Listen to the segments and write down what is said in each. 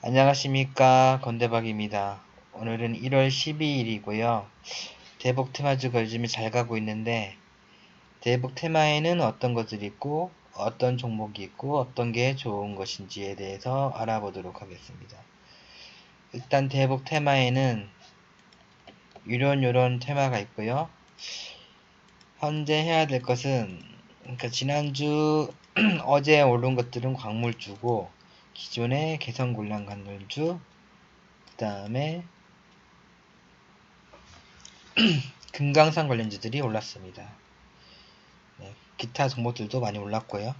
안녕하십니까, 건대박입니다. 오늘은 1월 12일이고요. 대북 테마주가 요즘에 잘 가고 있는데, 대북 테마에는 어떤 것들이 있고 어떤 종목이 있고 어떤 게 좋은 것인지에 대해서 알아보도록 하겠습니다. 일단 대북 테마에는 요런 테마가 있고요. 현재 해야 될 것은, 그러니까 지난주 어제 오른 것들은 광물주고, 기존의 개성군량 관련주, 그 다음에 금강산 관련주들이 올랐습니다. 네, 기타 종목들도 많이 올랐고요.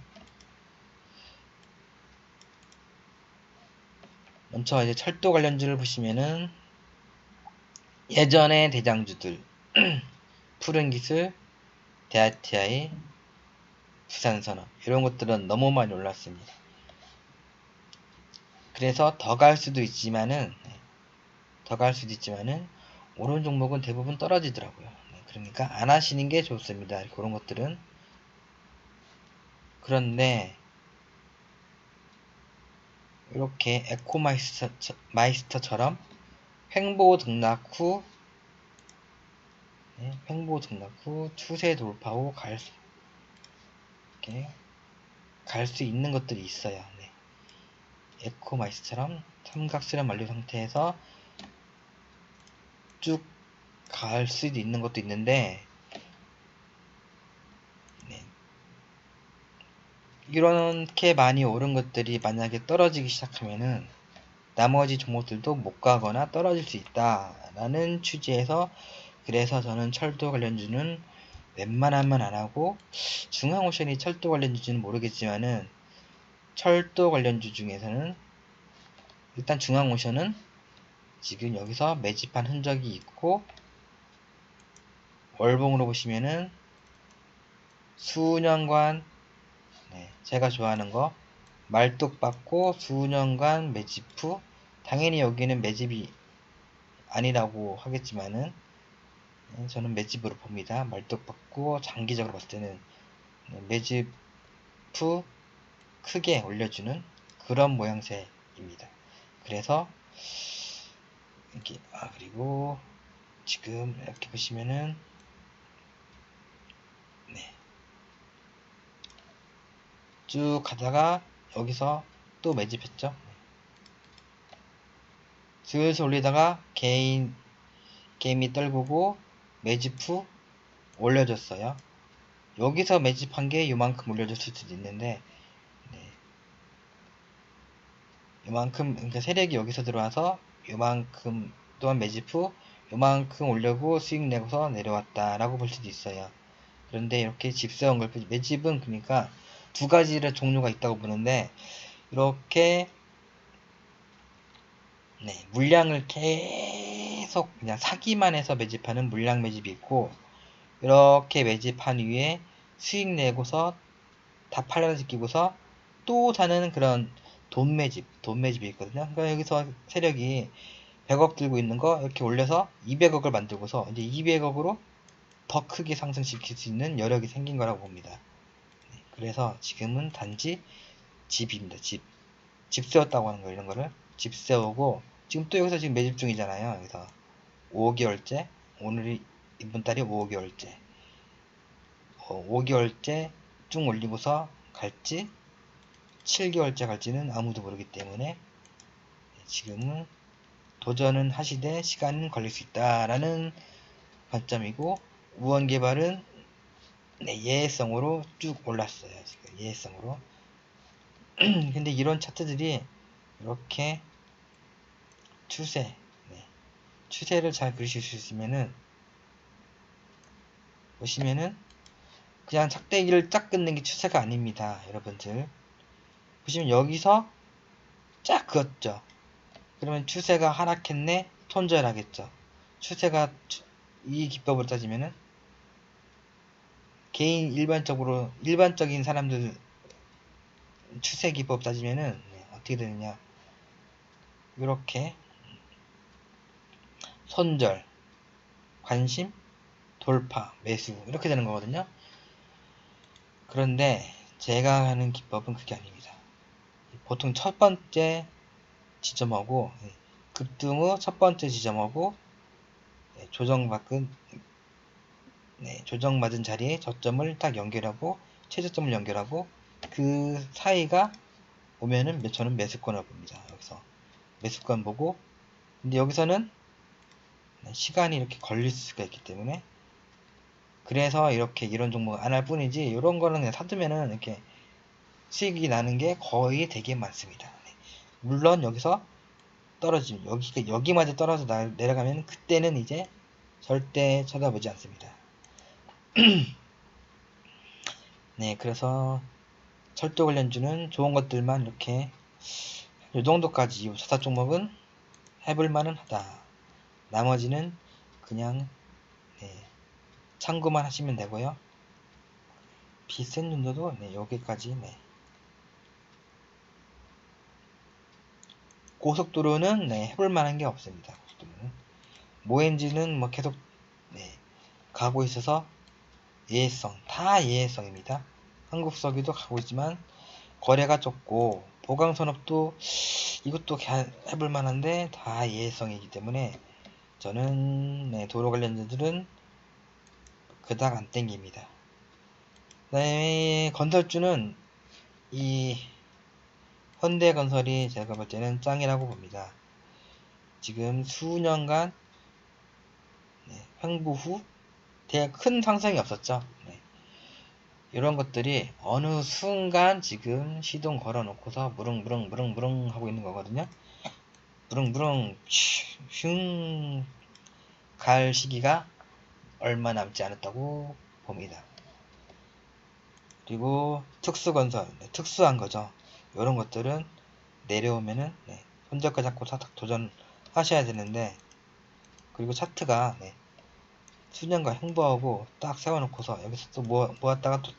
먼저 이제 철도 관련주를 보시면은 예전의 대장주들 푸른기술, 대아티아이, 부산선업 이런 것들은 너무 많이 올랐습니다. 그래서 더 갈 수도 있지만은 오른 종목은 대부분 떨어지더라고요. 그러니까 안 하시는 게 좋습니다. 그런 것들은. 그런데 이렇게 에코마이스터처럼 횡보 등락 후 추세 돌파 후 갈 수 있는 것들이 있어요. 네. 에코마이스처럼 삼각수렴 완료 상태에서 쭉 갈 수도 있는 것도 있는데, 네. 이렇게 많이 오른 것들이 만약에 떨어지기 시작하면은 나머지 종목들도 못 가거나 떨어질 수 있다라는 취지에서, 그래서 저는 철도 관련주는 웬만하면 안 하고, 중앙오션이 철도 관련주인지는 모르겠지만은 철도 관련주 중에서는 일단 중앙오션은 지금 여기서 매집한 흔적이 있고, 월봉으로 보시면은 수년간, 제가 좋아하는 거 말뚝 받고 수년간 매집 후, 당연히 여기는 매집이 아니라고 하겠지만은 저는 매집으로 봅니다. 말뚝 받고 장기적으로 봤을 때는 매집 후 크게 올려주는 그런 모양새입니다. 그래서 이렇게, 그리고 지금 이렇게 보시면은, 네, 쭉 가다가 여기서 또 매집했죠. 슬슬 올리다가 게임이 떨구고 매집 후 올려줬어요. 여기서 매집한 게 요만큼 올려줬을 수도 있는데, 네, 요만큼, 그러니까 세력이 여기서 들어와서 요만큼 또한 매집 후 요만큼 올려고 수익 내고서 내려왔다라고 볼 수도 있어요. 그런데 이렇게 집세운 걸, 매집은 그러니까 두 가지의 종류가 있다고 보는데, 이렇게 물량을 계속 그냥 사기만 해서 매집하는 물량 매집이 있고, 이렇게 매집한 위에 수익 내고서 다 팔아제끼고서 또 사는 그런 돈 매집이 있거든요. 그러니까 여기서 세력이 100억 들고 있는 거 이렇게 올려서 200억을 만들고서 이제 200억으로 더 크게 상승시킬 수 있는 여력이 생긴 거라고 봅니다. 그래서 지금은 단지 집입니다. 집 세웠다고 하는 거, 이런 거를. 집 세우고, 지금 또 여기서 지금 매집 중이잖아요. 여기서 5개월째, 오늘이, 이번 달이 5개월째. 5개월째 쭉 올리고서 갈지, 7개월째 갈지는 아무도 모르기 때문에 지금은 도전은 하시되 시간은 걸릴 수 있다라는 관점이고, 우원개발은 예외성으로 쭉 올랐어요. 지금 예외성으로. 근데 이런 차트들이 이렇게 추세, 추세를 잘 그리실 수 있으면은, 보시면은 그냥 작대기를 쫙 끊는 게 추세가 아닙니다. 여러분들 보시면 여기서 쫙 그었죠. 그러면 추세가 하락했네, 손절하겠죠. 추세가 이 기법으로 따지면은 일반적인 사람들 추세 기법 따지면은 어떻게 되느냐, 이렇게 손절, 관심, 돌파, 매수 이렇게 되는 거거든요. 그런데 제가 하는 기법은 그게 아닙니다. 보통 첫 번째 지점하고 급등후 첫 번째 지점하고 조정받은 자리에 저점을 딱 연결하고 최저점을 연결하고 그 사이가 오면은 저는 매수권을 봅니다. 여기서 매수권 보고 근데 여기서는 시간이 이렇게 걸릴 수가 있기 때문에 그래서 이렇게 이런 종목 안 할 뿐이지 이런 거는 그냥 사두면은 이렇게 수익이 나는 게 거의 되게 많습니다. 물론 여기서 떨어지면 여기마저 떨어져 내려가면 그때는 이제 절대 쳐다보지 않습니다. 네, 그래서 철도 관련주는 좋은 것들만 이렇게 이 정도까지 자사 종목은 해볼 만은 하다. 나머지는 그냥 참고만 하시면 되고요. 비싼 정도도 여기까지 고속도로는 해볼 만한 게 없습니다. 고속도로는 모엔지는 뭐 계속 가고 있어서 다 예외성입니다. 한국석유도 가고 있지만 거래가 적고 보강산업도 이것도 해볼 만한데 다 예외성이기 때문에 저는 도로 관련주들은 그닥 안 땡깁니다. 그 다음에 건설주는 이 현대건설이 제가 볼 때는 짱이라고 봅니다. 지금 수년간 횡보 후 큰 상승이 없었죠. 이런 것들이 어느 순간 지금 시동 걸어 놓고서 무릉무릉 하고 있는 거거든요. 무릉무릉 슝 갈 시기가 얼마 남지 않았다고 봅니다. 그리고 특수건설, 특수한 거죠. 이런 것들은 내려오면은 손절가 잡고 도전하셔야 되는데 그리고 차트가 수년간 횡보하고 딱 세워놓고서 여기서 또 모았다가 또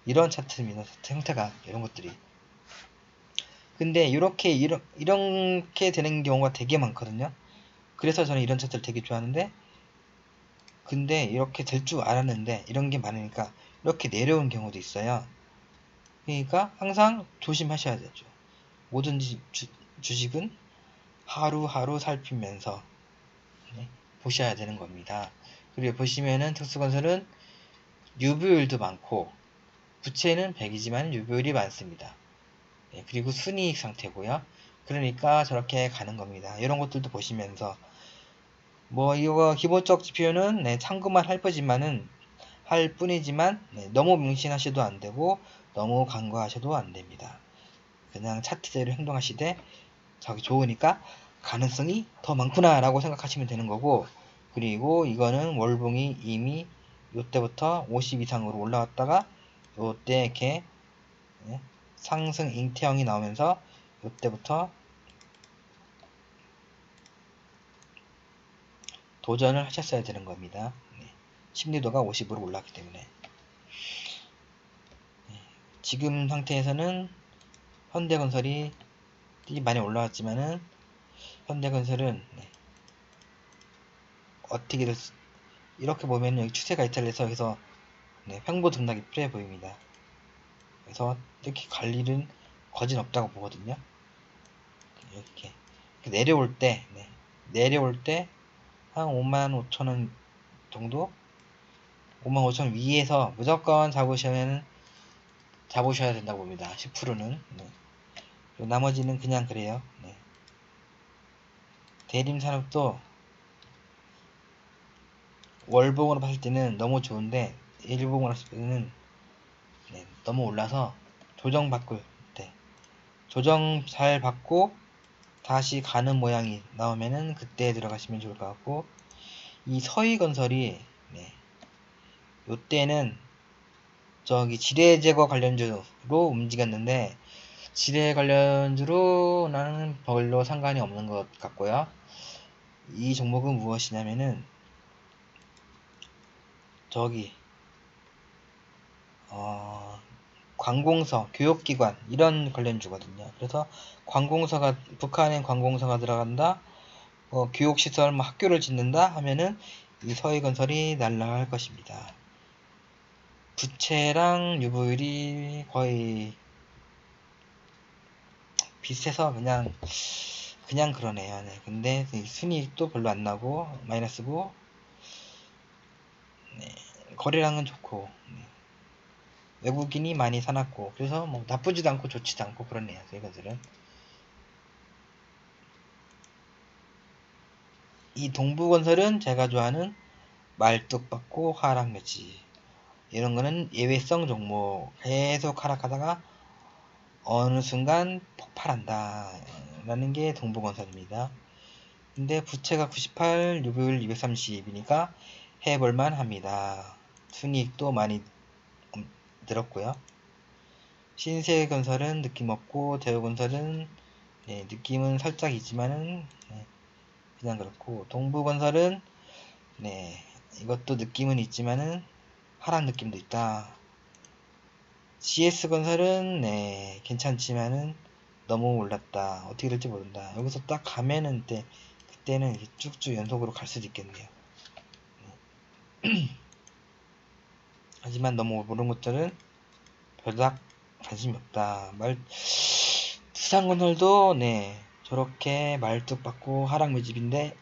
이런 차트입니다. 차트 형태가 이런 것들이. 근데 이렇게 되는 경우가 되게 많거든요. 그래서 저는 이런 차트를 되게 좋아하는데 근데 이렇게 될 줄 알았는데 이런 게 많으니까 이렇게 내려온 경우도 있어요. 그러니까 항상 조심하셔야 되죠. 모든 주식은 하루하루 살피면서 보셔야 되는 겁니다. 그리고 보시면은 특수건설은 유보율도 많고 부채는 100이지만 유보율이 많습니다. 그리고 순이익 상태고요. 그러니까 저렇게 가는 겁니다. 이런 것들도 보시면서 뭐 이거 기본적 지표는 참고만 할 뿐이지만 너무 맹신하셔도 안되고 너무 간과하셔도 안됩니다. 그냥 차트대로 행동하시되 저기 좋으니까 가능성이 더 많구나 라고 생각하시면 되는 거고 그리고 이거는 월봉이 이미 요때부터 50 이상으로 올라왔다가 요때 이렇게 상승 잉태형이 나오면서 요때부터 도전을 하셨어야 되는 겁니다. 심리도가 50으로 올랐기 때문에 지금 상태에서는 현대건설이 많이 올라왔지만은 현대건설은 어떻게 이렇게 보면 여기 추세가 이탈해서 여기서 횡보 등락이 필요해 보입니다. 그래서 이렇게 갈 일은 거진 없다고 보거든요. 이렇게 내려올 때 한 55,000원 정도 55,000원 위에서 무조건 잡으셔야 된다고 봅니다. 10%는 나머지는 그냥 그래요. 대림산업도 월봉으로 봤을 때는 너무 좋은데 일봉으로 봤을 때는 너무 올라서 조정 잘 받고 다시 가는 모양이 나오면은 그때 들어가시면 좋을 것 같고 이 서희건설이 요때는 저기 지뢰 제거 관련주로 움직였는데 지뢰 관련주로 나는 별로 상관이 없는 것 같고요. 이 종목은 무엇이냐면은 저기 관공서, 교육기관 이런 관련주거든요. 그래서 북한에 관공서가 들어간다, 교육시설, 학교를 짓는다 하면은 이 서해건설이 날라갈 것입니다. 부채랑 유보율이 거의 비슷해서 그냥 그냥 그러네요. 네. 근데 순이익도 별로 안 나고 마이너스고, 네. 거래량은 좋고, 네. 외국인이 많이 사놨고, 그래서 뭐 나쁘지도 않고 좋지도 않고 그렇네요. 이것들은. 이 동부건설은 제가 좋아하는 말뚝박고 하락 매치. 이런 거는 예외성 종목. 계속 하락하다가 어느 순간 폭발한다. 라는 게 동부건설입니다. 근데 부채가 98, 요율 230이니까 해볼만 합니다. 순이익도 많이 늘었고요. 신세건설은 느낌 없고, 대우건설은 네, 느낌은 살짝이지만은 네, 그냥 그렇고, 동부건설은 네, 이것도 느낌은 있지만은 하락 느낌도 있다. GS건설은 네, 괜찮지만은 너무 올랐다. 어떻게 될지 모른다. 여기서 딱 가면은 그때는 쭉쭉 연속으로 갈 수도 있겠네요. 하지만 너무 오른 것들은 별닥 관심이 없다. 수상건설도 네, 저렇게 말뚝 받고 하락 매집인데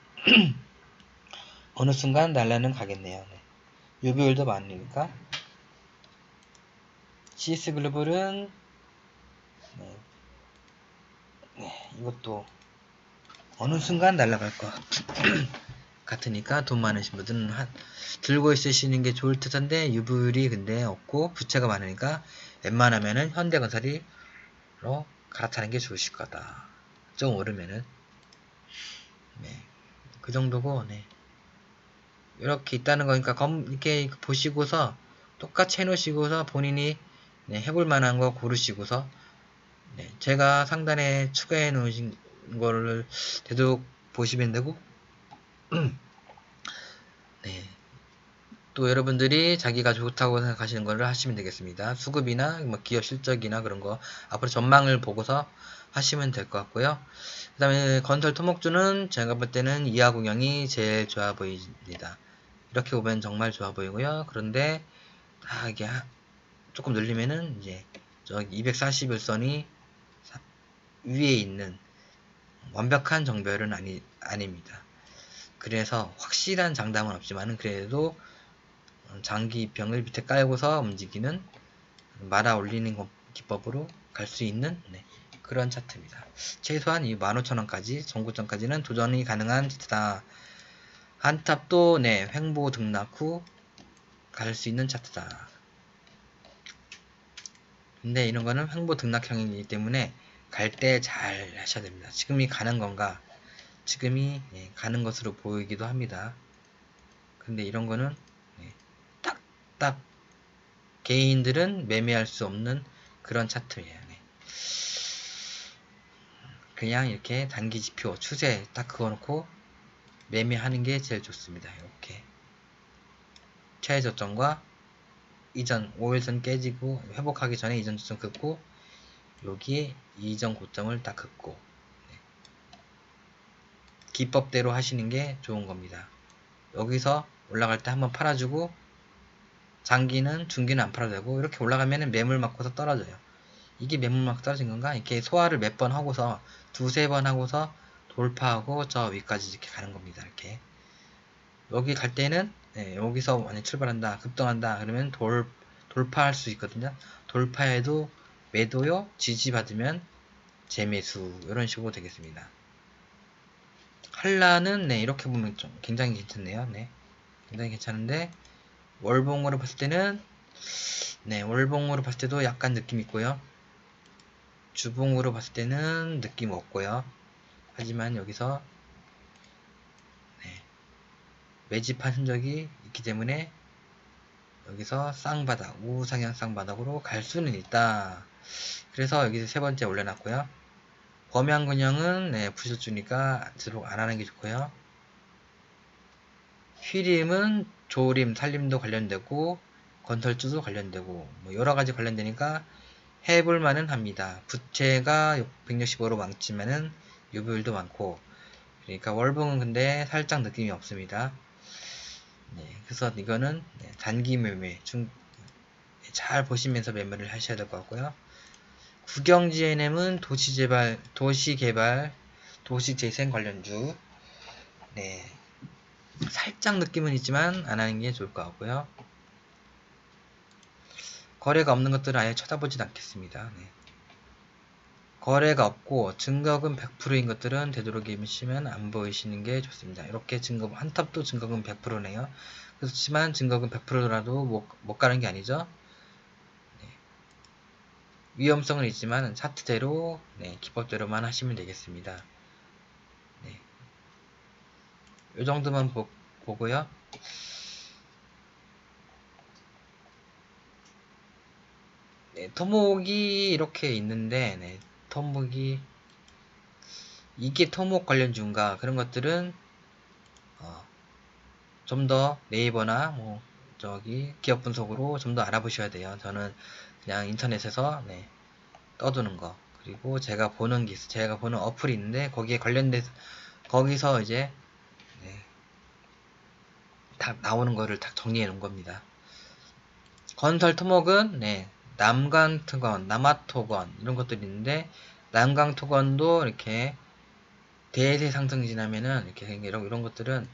어느 순간 날라는 가겠네요. 네. 유비율도 많으니까. CS글로벌은 네, 네, 이것도 어느 순간 날아갈 것 같으니까 돈 많으신 분들은 들고 있으시는 게 좋을 듯한데 유불이 근데 없고 부채가 많으니까 웬만하면은 현대건설이로 갈아타는 게 좋으실 거다. 좀 오르면은 네, 그 정도고 네. 이렇게 있다는 거니까 이렇게 보시고서 똑같이 해놓으시고서 본인이 네, 해볼 만한 거 고르시고서 네, 제가 상단에 추가해 놓으신 거를 계속 보시면 되고 네, 또 여러분들이 자기가 좋다고 생각하시는 거를 하시면 되겠습니다. 수급이나 뭐 기업 실적이나 그런 거 앞으로 전망을 보고서 하시면 될 것 같고요. 그 다음에 건설 토목주는 제가 볼 때는 이하공영이 제일 좋아 보입니다. 이렇게 보면 정말 좋아 보이고요. 그런데 이게 조금 늘리면은 이제 저기 241선이 위에 있는 완벽한 정별은 아닙니다. 그래서 확실한 장담은 없지만은 그래도 장기 입형을 밑에 깔고서 움직이는 말아 올리는 기법으로 갈 수 있는 네, 그런 차트입니다. 최소한 이 15,000원까지 전고점까지는 도전이 가능한 차트다. 한탑도 네, 횡보 등락 후 갈 수 있는 차트다. 근데 이런 거는 횡보 등락형이기 때문에 갈 때 잘 하셔야 됩니다. 지금이 가는 건가? 지금이 가는 것으로 보이기도 합니다. 근데 이런 거는 딱딱 개인들은 매매할 수 없는 그런 차트예요. 네. 그냥 이렇게 단기 지표 추세 딱 그어놓고 매매하는 게 제일 좋습니다. 이렇게 최하 저점과 이전 5일선 깨지고 회복하기 전에 이전 저점 긋고 여기에 이전 고점을 딱 긋고 네. 기법대로 하시는 게 좋은 겁니다. 여기서 올라갈 때 한번 팔아주고 장기는 중기는 안 팔아도 되고 이렇게 올라가면 매물 맞고서 떨어져요. 이게 매물 맞고 떨어진 건가? 이렇게 소화를 몇 번 하고서 두세 번 하고서 돌파하고 저 위까지 이렇게 가는 겁니다. 이렇게 여기 갈 때는 네, 여기서 만약 출발한다 급등한다 그러면 돌파할 수 있거든요. 돌파해도 매도요 지지받으면 재매수 이런 식으로 되겠습니다. 한라는 네, 이렇게 보면 좀 굉장히 괜찮네요. 네, 굉장히 괜찮은데 월봉으로 봤을 때는 네, 월봉으로 봤을 때도 약간 느낌 있고요. 주봉으로 봤을 때는 느낌 없고요. 하지만 여기서 네, 매집한 흔적이 있기 때문에 여기서 쌍바닥, 우상향 쌍바닥으로 갈 수는 있다. 그래서 여기서 세 번째 올려놨고요. 범양근형은 네, 부실주니까 들어 안 하는 게 좋고요. 휘림은 조림, 살림도 관련되고 건설주도 관련되고 뭐 여러 가지 관련되니까 해볼 만은 합니다. 부채가 165로 많지만은 유보율도 많고 그러니까 월봉은 근데 살짝 느낌이 없습니다. 네, 그래서 이거는 단기 매매 잘 보시면서 매매를 하셔야 될 것 같고요. 국영GNM은 도시개발 도시재생 관련주. 네. 살짝 느낌은 있지만 안 하는 게 좋을 것 같고요. 거래가 없는 것들은 아예 쳐다보진 않겠습니다. 네. 거래가 없고 증거금 100%인 것들은 되도록이면 안 보이시는 게 좋습니다. 이렇게 증거금 한 탑도 증거금 100%네요. 그렇지만 증거금 100%라도 못 가는 게 아니죠. 네. 위험성은 있지만 차트대로 네, 기법대로만 하시면 되겠습니다. 네. 이 정도만 보고요. 네, 토목이 이렇게 있는데 네, 토목이 이게 토목 관련주인가 그런 것들은 좀 더 네이버나 뭐 저기 기업 분석으로 좀 더 알아보셔야 돼요. 저는 그냥 인터넷에서 네, 떠두는 거 그리고 제가 보는 어플이 있는데 거기에 관련돼서 거기서 이제 네, 다 나오는 거를 다 정리해 놓은 겁니다. 건설 토목은 네, 남강특원, 남아토건 이런 것들이 있는데 남강토건도 이렇게 대세 상승 지나면은 이렇게 이런 것들은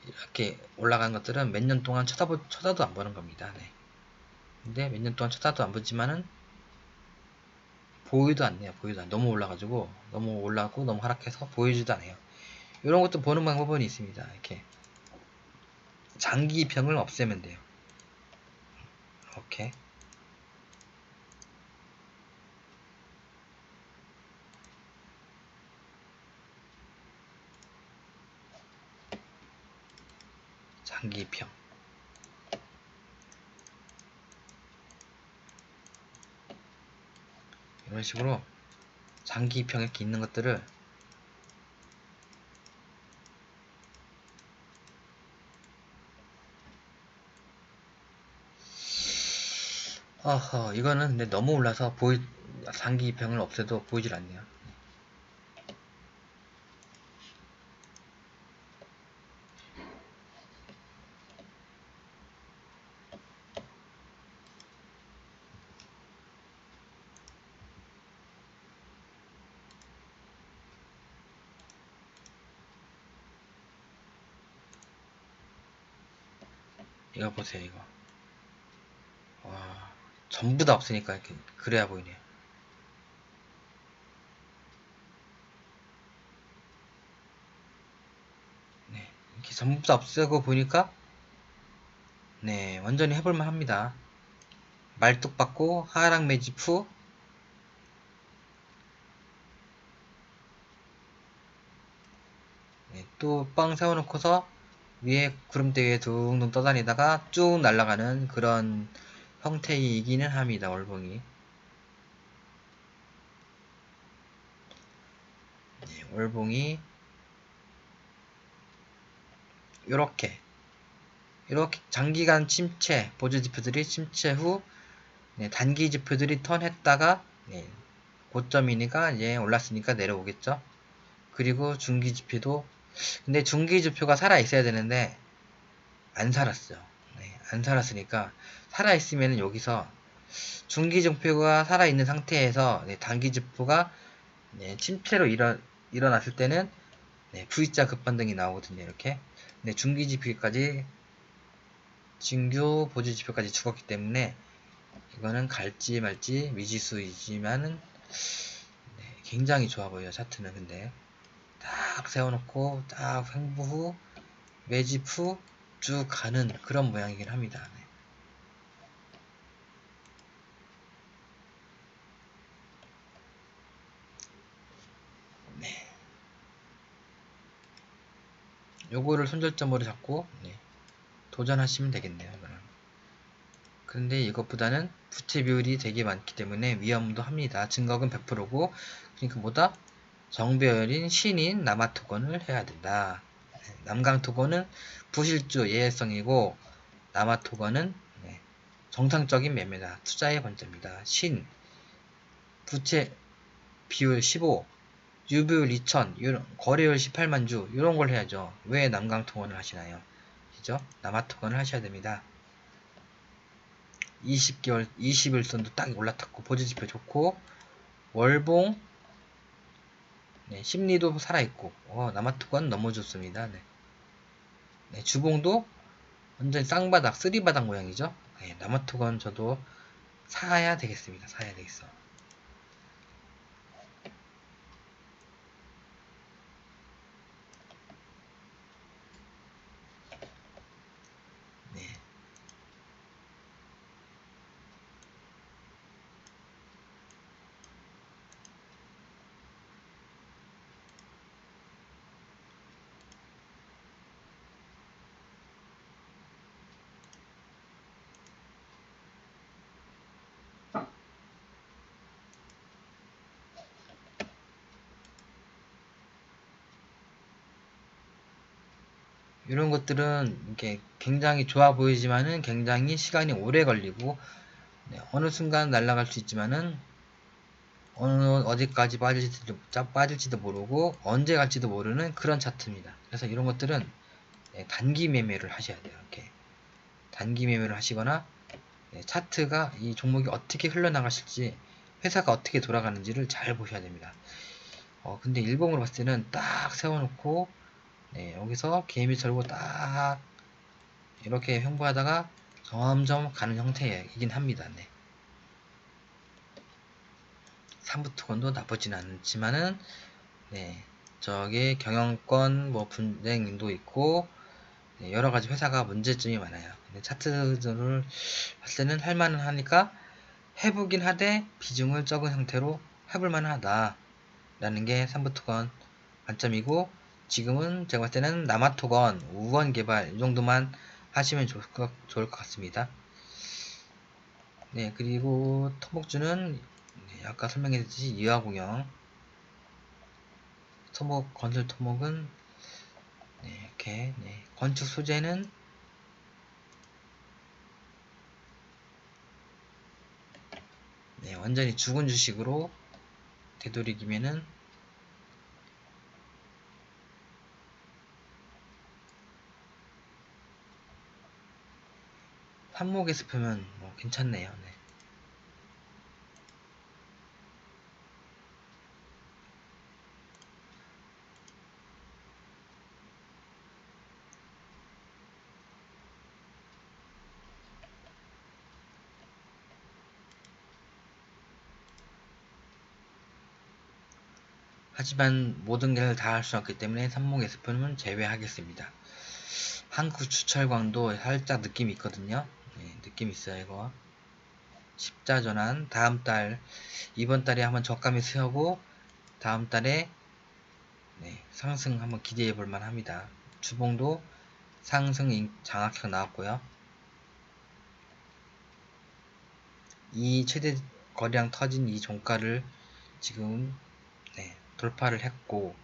이렇게 올라간 것들은 몇 년 동안 쳐다도 안 보는 겁니다. 네. 근데 몇 년 동안 쳐다도 안 보지만은 보이도 않네요. 보이도 안. 너무 올라가지고 너무 올라가고 너무 하락해서 보이지도 않아요. 이런 것도 보는 방법은 있습니다. 이렇게 장기평을 없애면 돼요. 이렇게 장기평 이런 식으로 장기평 이렇게 있는 것들을 이거는 근데 너무 올라서 장기평을 없애도 보이질 않네요. 이거 보세요. 이거 와, 전부 다 없으니까 이렇게 그래야 보이네요. 네, 이렇게 전부 다 없애고 보니까 네, 완전히 해볼만 합니다. 말뚝 받고 하락 매집 후 네, 또 빵 세워놓고서 위에 구름대 위에 둥둥 떠다니다가 쭉 날아가는 그런 형태이기는 합니다. 월봉이 네, 월봉이 요렇게 장기간 침체 보조 지표들이 침체 후 네, 단기 지표들이 턴했다가 네, 고점이니까 이제 올랐으니까 내려오겠죠. 그리고 중기 지표도 근데 중기 지표가 살아 있어야 되는데 안 살았어요. 네, 안 살았으니까 살아 있으면 여기서 중기 지표가 살아 있는 상태에서 네, 단기 지표가 네, 침체로 일어났을 때는 네, V자 급반등이 나오거든요. 이렇게. 네, 중기 지표까지 진규 보조 지표까지 죽었기 때문에 이거는 갈지 말지 미지수이지만은 네, 굉장히 좋아 보여요. 차트는 근데 딱 세워놓고 딱 횡보 후 매집 후 쭉 가는 그런 모양이긴 합니다. 네. 네. 요거를 손절점으로 잡고 네, 도전하시면 되겠네요. 이거는. 근데 이것보다는 부채 비율이 되게 많기 때문에 위험도 합니다. 증거금 100%고 그러니까 뭐다? 정배열인 신인 남아토건을 해야 된다. 남강토건은 부실주 예외성이고 남아토건은 네, 정상적인 매매다. 투자의 번째입니다. 부채 비율 15, 유비율 2000, 거래율 18만 주 이런 걸 해야죠. 왜 남강토건을 하시나요? 그죠? 남아토건을 하셔야 됩니다. 20개월, 20일선도 딱 올라탔고 보조지표 좋고 월봉 네, 심리도 살아있고, 남아투건 너무 좋습니다. 네. 네, 주봉도 완전 쌍바닥, 쓰리바닥 모양이죠. 네, 남아투건 저도 사야 되겠습니다. 사야 되겠어. 네. 이런 것들은 이렇게 굉장히 좋아 보이지만은 굉장히 시간이 오래 걸리고, 네, 어느 순간 날아갈 수 있지만은 어디까지 빠질지도 모르고 언제 갈지도 모르는 그런 차트입니다. 그래서 이런 것들은, 네, 단기 매매를 하셔야 돼요. 이렇게 단기 매매를 하시거나, 네, 차트가 이 종목이 어떻게 흘러나가실지, 회사가 어떻게 돌아가는지를 잘 보셔야 됩니다. 근데 일봉으로 봤을 때는 딱 세워놓고, 네, 여기서 개미 털고 딱 이렇게 횡보하다가 점점 가는 형태이긴 합니다. 네. 삼부토건도 나쁘진 않지만은, 네, 저기 경영권 뭐 분쟁도 있고, 네, 여러 가지 회사가 문제점이 많아요. 근데 차트를 봤을 때는 할만은 하니까 해보긴 하되 비중을 적은 형태로 해볼만 하다 라는 게 삼부토건 관점이고, 지금은 제가 봤을 때는 남아토건, 우원 개발 이 정도만 하시면 좋을 것 같습니다. 네, 그리고 토목주는, 네, 아까 설명했듯이 유화공영, 건설 토목은, 네, 이렇게, 네, 건축 소재는, 네, 완전히 죽은 주식으로 되도록이면은 한목에서 보면 뭐 괜찮네요. 네. 하지만 모든 걸 다 할 수 없기 때문에 삼목 SP는 제외하겠습니다. 한국주철광도 살짝 느낌이 있거든요. 네, 느낌 있어요 이거. 십자전환 이번 달에 한번 저감이 세우고 다음 달에, 네, 상승 한번 기대해 볼 만합니다. 주봉도 상승 장악형 나왔고요. 이 최대 거래량 터진 이 종가를 지금, 네, 돌파를 했고,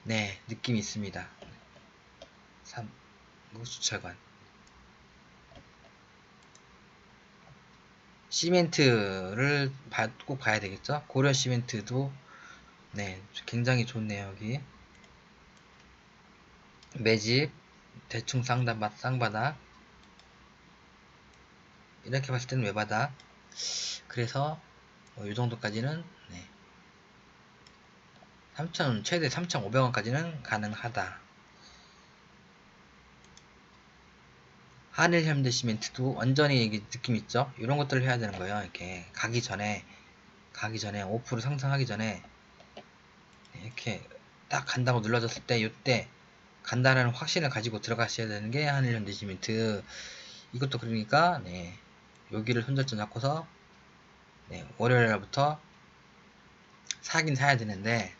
네, 느낌이 있습니다. 삼국주철관 시멘트를 꼭 봐야 되겠죠. 고려 시멘트도, 네, 굉장히 좋네요. 여기 매집 대충 쌍바닥 이렇게 봤을 때는 외바닥. 그래서 이 정도까지는, 네, 최대 3,500원까지는 가능하다. 한일현대시멘트도 완전히 이게 느낌 있죠. 이런 것들을 해야 되는 거예요. 이렇게 가기 전에 5% 상승하기 전에 이렇게 딱 간다고 눌러졌을 때 이때 간다라는 확신을 가지고 들어가셔야 되는 게 한일현대시멘트. 이것도 그러니까, 네, 여기를 손절점 잡고서, 네, 월요일날부터 사긴 사야 되는데,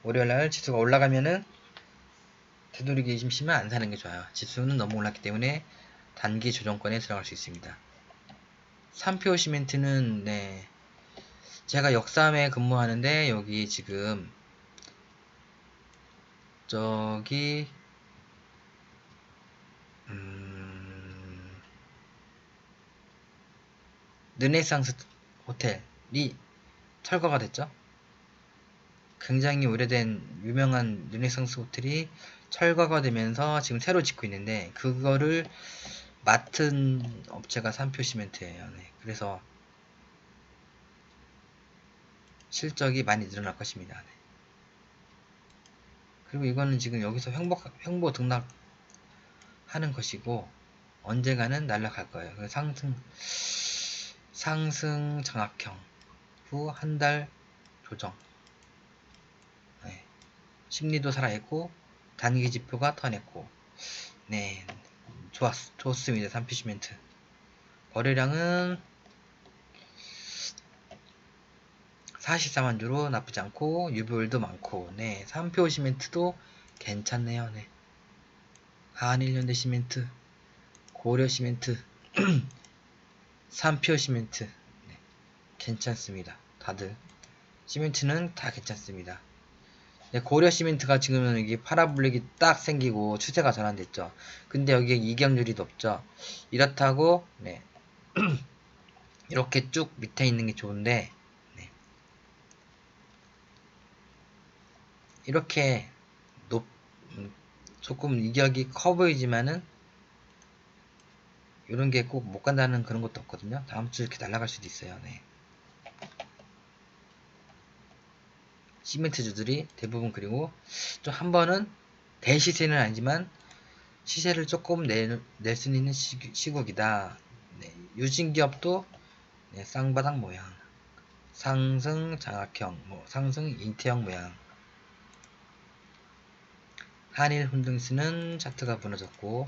월요일날 지수가 올라가면은 되도록이 심심하면 안 사는 게 좋아요. 지수는 너무 올랐기 때문에 단기 조정권에 들어갈 수 있습니다. 삼표 시멘트는, 네, 제가 역삼에 근무하는데 여기 지금 저기 르네상스 호텔이 철거가 됐죠. 굉장히 오래된 유명한 르네상스 호텔이 철거가 되면서 지금 새로 짓고 있는데 그거를 맡은 업체가 삼표 시멘트예요. 네, 그래서 실적이 많이 늘어날 것입니다. 네. 그리고 이거는 지금 여기서 횡보 등락하는 것이고 언젠가는 날아갈 거예요. 그래서 상승 장악형 후 한 달 조정. 네. 심리도 살아있고 단기 지표가 터냈고 네 좋습니다. 산피시멘트 거래량은 44만 주로 나쁘지 않고 유효율도 많고 네 산표시멘트도 괜찮네요. 네 한일현대시멘트 고려시멘트 산표시멘트 네, 괜찮습니다. 다들 시멘트는 다 괜찮습니다. 네, 고려시멘트가 지금은 여기 파라블릭이 딱 생기고 추세가 전환됐죠. 근데 여기에 이격률이 높죠. 이렇다고 네, 이렇게 쭉 밑에 있는 게 좋은데 네, 이렇게 높 조금 이격이 커 보이지만은 이런 게 꼭 못 간다는 그런 것도 없거든요. 다음 주 이렇게 날아갈 수도 있어요. 네. 시멘트주들이 대부분 그리고 좀 한 번은 대시세는 아니지만 시세를 조금 낼 수 있는 시국이다. 네. 유진기업도 네, 쌍바닥 모양, 상승 장악형, 상승 인태형 모양. 한일 훈증스는 차트가 무너졌고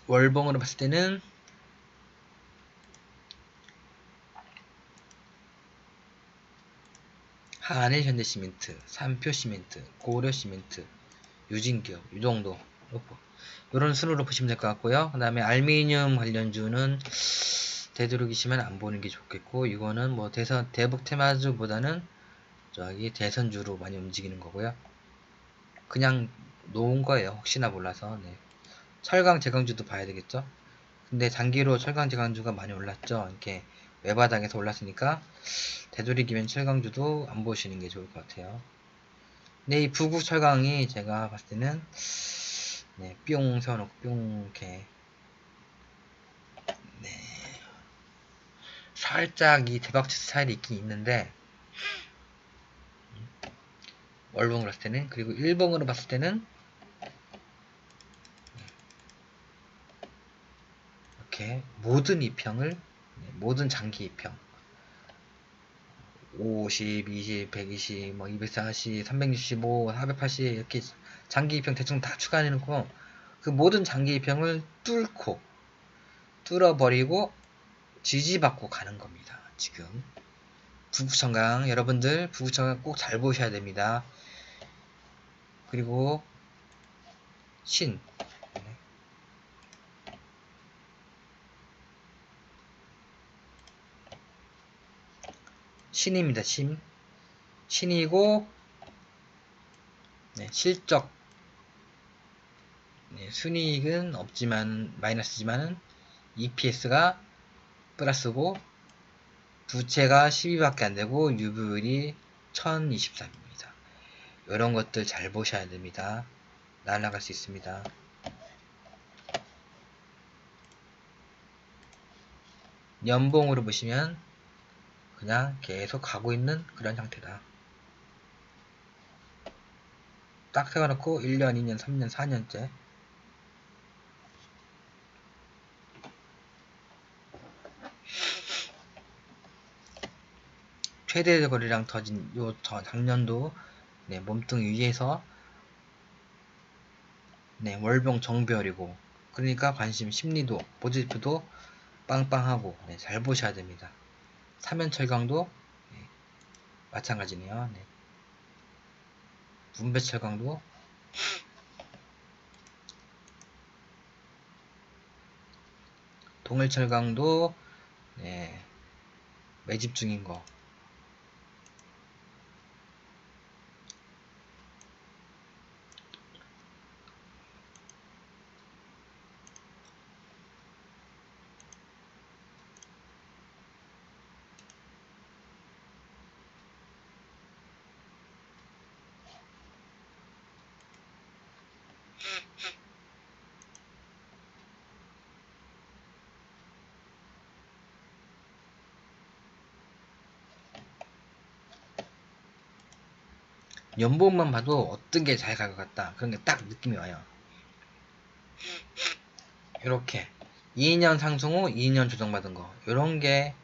월봉으로 봤을 때는 한일 현대시멘트, 삼표시멘트, 고려시멘트, 유진기업 이 정도 이런 순으로 보시면 될 것 같고요. 그 다음에 알미늄 관련주는 되도록이시면 안 보는 게 좋겠고 이거는 뭐 대북 테마주보다는 저기 대선주로 많이 움직이는 거고요. 그냥 놓은 거예요. 혹시나 몰라서. 네. 철강 제강주도 봐야 되겠죠. 근데 장기로 철강 제강주가 많이 올랐죠. 이렇게 외바닥에서 올랐으니까 되도록이면 철강주도 안 보시는 게 좋을 것 같아요. 근데 이 부국 철강이 제가 봤을 때는 네, 뿅 세워놓고 뿅 이렇게 네, 살짝 이 대박치 스타일이 있긴 있는데 월봉으로 봤을 때는 그리고 일봉으로 봤을 때는 이렇게 모든 이평을 모든 장기 이평 50, 20, 120, 뭐 240, 365, 480 이렇게 장기 이평 대충 다 추가해놓고 그 모든 장기 이평을 뚫어버리고 지지받고 가는 겁니다. 지금 부구청강 여러분들 부구청강 꼭 잘 보셔야 됩니다. 그리고 신입니다. 신이고 네, 실적 네, 순이익은 없지만 마이너스지만은 EPS가 플러스고 부채가 10위밖에 안되고 유보율이 1023입니다. 이런 것들 잘 보셔야 됩니다. 날아갈 수 있습니다. 연봉으로 보시면 그냥 계속 가고 있는 그런 형태다. 딱 세워놓고 1년, 2년, 3년, 4년째 최대 거래량 터진 작년도 네, 몸뚱 위에서 네, 월병 정별이고 그러니까 관심 심리도 포지티브도 빵빵하고 네, 잘 보셔야 됩니다. 사면철강도 네, 마찬가지네요. 네. 분배철강도 동일철강도 네, 매집 중인 거 연봉만 봐도 어떤 게 잘 갈 것 같다. 그런 게 딱 느낌이 와요. 이렇게 2년 상승 후 2년 조정받은 거, 이런 게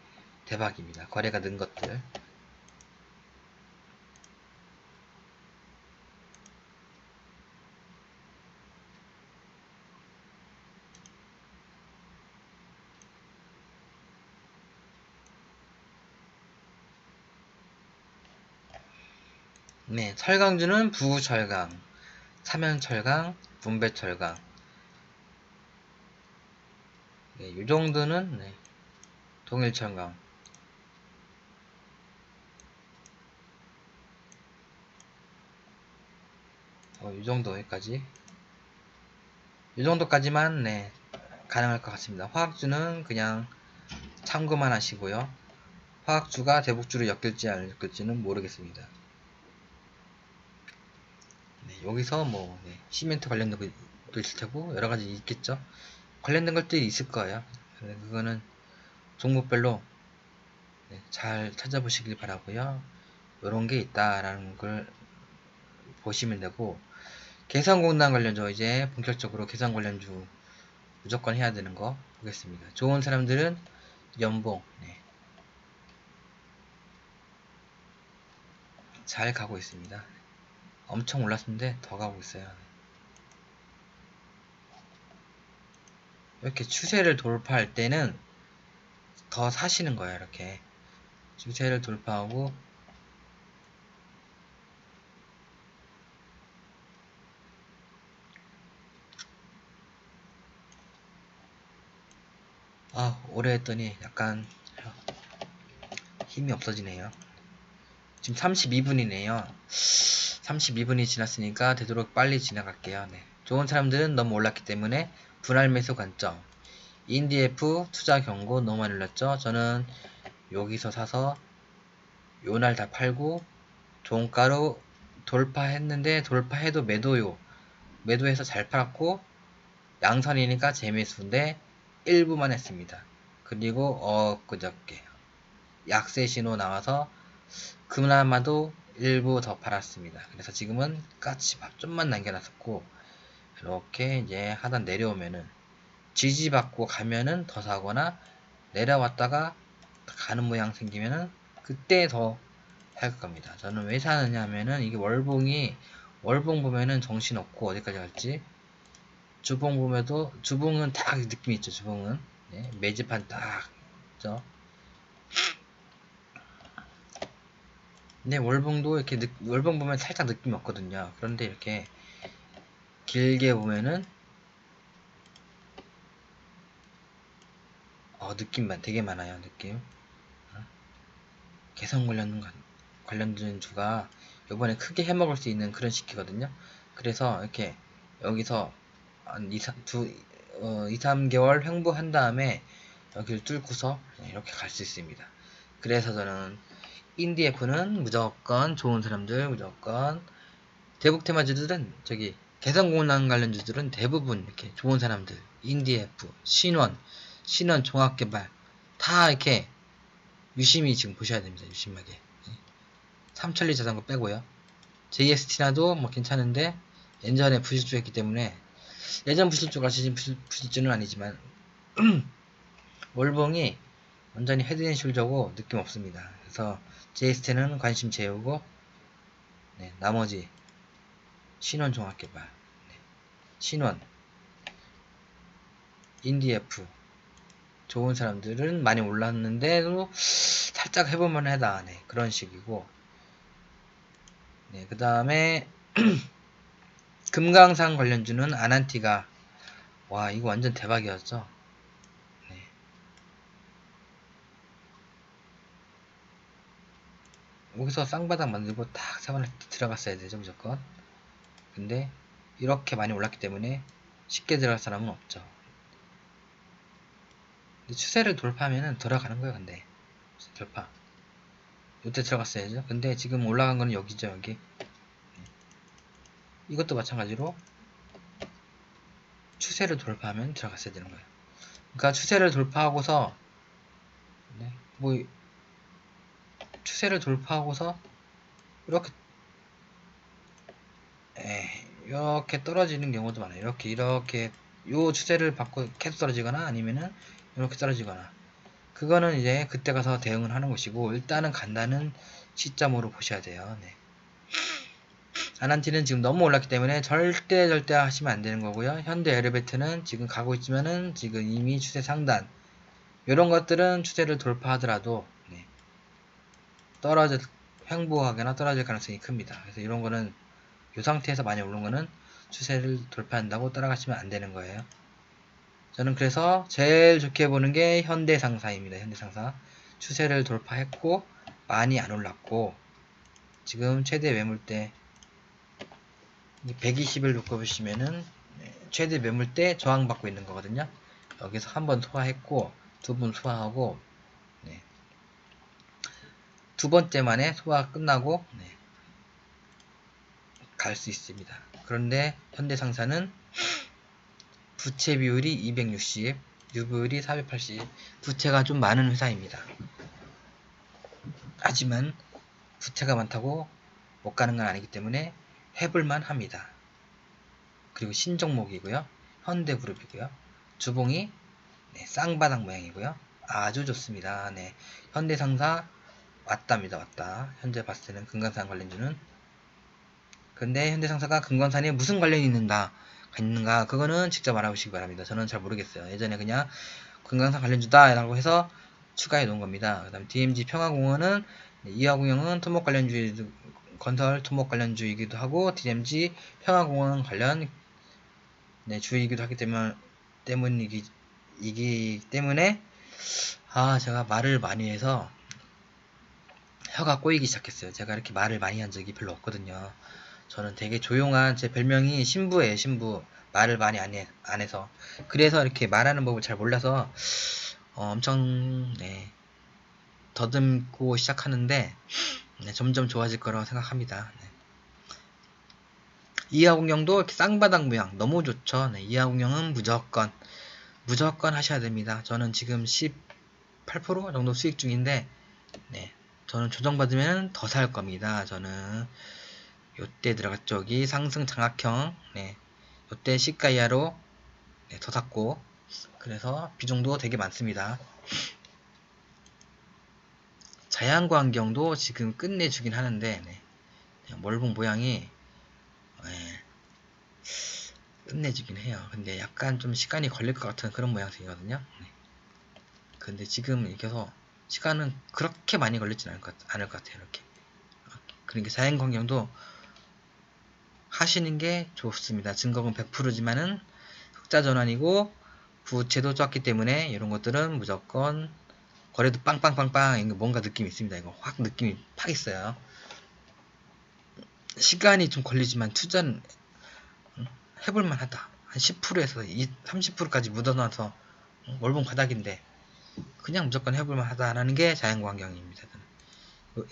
대박입니다. 거래가 는 것들. 네, 철강주는 부구철강, 삼연철강, 분배철강. 네, 이 정도는 네, 동일철강. 이 정도까지. 이 정도까지만 네, 가능할 것 같습니다. 화학주는 그냥 참고만 하시고요. 화학주가 대북주로 엮일지 안 엮일지는 모르겠습니다. 네, 여기서 뭐 네, 시멘트 관련된 것도 있을 테고 여러 가지 있겠죠. 관련된 것들이 있을 거예요. 그거는 종목별로 네, 잘 찾아보시길 바라고요. 이런 게 있다라는 걸 보시면 되고, 개성공단 관련주, 이제 본격적으로 개성 관련주 무조건 해야 되는 거 보겠습니다. 좋은 사람들은 연봉 네, 잘 가고 있습니다. 엄청 올랐는데 더 가고 있어요. 이렇게 추세를 돌파할 때는 더 사시는 거예요. 이렇게 추세를 돌파하고 오래 했더니 약간 힘이 없어지네요. 지금 32분이네요. 32분이 지났으니까 되도록 빨리 지나갈게요. 네. 좋은 사람들은 너무 올랐기 때문에 분할 매수 관점. 인디F 투자 경고 너무 많이 올랐죠. 저는 여기서 사서 요날 다 팔고 종가로 돌파했는데, 돌파해도 매도해서 잘 팔았고, 양선이니까 재매수인데 일부만 했습니다. 그리고 그저께 약세 신호 나와서 그나마도 일부 더 팔았습니다. 그래서 지금은 까치 좀만 남겨놨었고, 이렇게 이제 하단 내려오면은 지지받고 가면은 더 사거나, 내려왔다가 가는 모양 생기면은 그때 더 살 겁니다. 저는 왜 사느냐 하면은, 이게 월봉 보면은 정신없고 어디까지 갈지, 주봉 보면도, 주봉은 딱 느낌이 있죠. 주봉은 네, 매집한 딱 있죠. 근데 월봉도 이렇게 월봉 보면 살짝 느낌이 없거든요. 그런데 이렇게 길게 보면은 느낌만 되게 많아요. 느낌. 개성 관련된 주가 요번에 크게 해먹을 수 있는 그런 시기거든요. 그래서 이렇게 여기서 한 2, 3개월 횡보한 다음에 여기를 뚫고서 이렇게 갈 수 있습니다. 그래서 저는 인디에프는 무조건 좋은 사람들, 무조건 대북 테마주들은, 저기 개성공단 관련주들은 대부분 이렇게 좋은 사람들, 인디에프, 신원 종합개발 다 이렇게 유심히 지금 보셔야 됩니다. 유심하게. 삼천리 자전거 빼고요. JST나도 뭐 괜찮은데 예전에 부실주 했기 때문에, 예전 부실주가 지금 부실주는 아니지만 월봉이 완전히 헤드앤숄더고 느낌 없습니다. 그래서 JST는 관심 재우고, 네, 나머지 신원 종합개발, 네, 신원, 인디에프 좋은 사람들은 많이 올랐는데도 살짝 해볼만 하다. 네, 그런 식이고, 네, 그 다음에 금강산 관련주는 아난티가, 와, 이거 완전 대박이었죠. 네. 여기서 쌍바닥 만들고 딱 사번에 들어갔어야 되죠, 무조건. 근데 이렇게 많이 올랐기 때문에 쉽게 들어갈 사람은 없죠. 근데 추세를 돌파하면은 들어가는 거예요. 근데 돌파 이때 들어갔어야죠. 근데 지금 올라간 거는 여기죠. 여기. 이것도 마찬가지로 추세를 돌파하면 들어갔어야 되는 거예요. 그러니까 추세를 돌파하고서, 네, 추세를 돌파하고서 이렇게 이렇게 떨어지는 경우도 많아요. 이렇게 요 추세를 받고 계속 떨어지거나 아니면은 이렇게 떨어지거나, 그거는 이제 그때 가서 대응을 하는 것이고, 일단은 간다는 시점으로 보셔야 돼요. 네. 아난티는 지금 너무 올랐기 때문에 절대 하시면 안 되는 거고요. 현대 에르베트는 지금 가고 있지만은 지금 이미 추세 상단, 이런 것들은 추세를 돌파하더라도 네, 횡보하거나 떨어질 가능성이 큽니다. 그래서 이런 거는 이 상태에서 많이 오른 거는 추세를 돌파한다고 따라가시면 안 되는 거예요. 저는 그래서 제일 좋게 보는 게 현대상사입니다. 현대상사 추세를 돌파했고 많이 안 올랐고, 지금 최대 매물대 120을 놓고 보시면은 최대 매물대 저항받고 있는 거거든요. 여기서 한번 소화했고 두 번 소화하고, 네, 두 번째 만에 소화 끝나고 네, 갈 수 있습니다. 그런데 현대상사는 부채 비율이 260, 유보율이 480, 부채가 좀 많은 회사입니다. 하지만 부채가 많다고 못 가는 건 아니기 때문에 해볼만 합니다. 그리고 신종목이고요. 현대그룹이고요. 주봉이 네, 쌍바닥 모양이고요. 아주 좋습니다. 네, 현대상사 왔답니다. 왔다. 현재 봤을 때는 금강산 관련주는. 근데 현대상사가 금강산에 무슨 관련이 있는가, 그거는 직접 알아보시기 바랍니다. 저는 잘 모르겠어요. 예전에 그냥 금강산 관련주다 라고 해서 추가해 놓은 겁니다. 그 다음에 DMG 평화공원은 이화공영은 토목 관련주, 건설 토목 관련주이기도 하고, DMG 평화공원 관련 네, 주이기도 하기 때문에 제가 말을 많이 해서 혀가 꼬이기 시작했어요. 제가 이렇게 말을 많이 한 적이 별로 없거든요. 저는 되게 조용한, 제 별명이 신부예요. 신부. 말을 많이 안 해서. 그래서 이렇게 말하는 법을 잘 몰라서 엄청 네, 더듬고 시작하는데 네, 점점 좋아질 거라고 생각합니다. 네. 이하공룡도 이렇게 쌍바닥 모양 너무 좋죠. 네, 이하공룡은 무조건 하셔야 됩니다. 저는 지금 18% 정도 수익 중인데 네, 저는 조정받으면 더 살 겁니다. 저는 요때 들어갔죠. 여기 상승 장악형, 네, 요때 시가 이하로 네, 더 샀고, 그래서 비중도 되게 많습니다. 자연과 환경도 지금 끝내주긴 하는데 네, 월봉 모양이 네, 끝내주긴 해요. 근데 약간 좀 시간이 걸릴 것 같은 그런 모양새거든요. 네. 근데 지금 이겨서 시간은 그렇게 많이 걸리진 않을 것 같아요. 이렇게. 그러니까 자연광경도 하시는 게 좋습니다. 증거금 100%지만은 흑자 전환이고 부채도 적기 때문에 이런 것들은 무조건 거래도 빵빵빵빵 뭔가 느낌이 있습니다. 이거 확 느낌이 팍 있어요. 시간이 좀 걸리지만 투자는 해볼만 하다. 한 10%에서 30%까지 묻어놔서 월봉 바닥인데 그냥 무조건 해볼만 하다라는 게 자연광경입니다.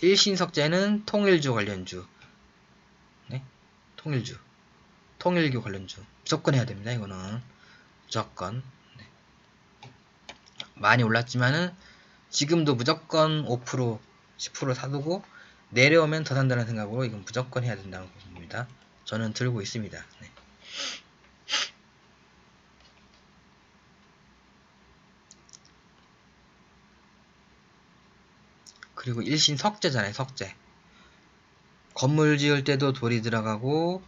일신석재는 통일주 관련주, 네? 통일교 관련주 무조건 해야 됩니다. 이거는 무조건. 네. 많이 올랐지만은 지금도 무조건 5% 10% 사두고 내려오면 더 산다는 생각으로 이건 무조건 해야 된다는 겁니다. 저는 들고 있습니다. 네. 그리고 일신 석재잖아요. 석재. 건물 지을 때도 돌이 들어가고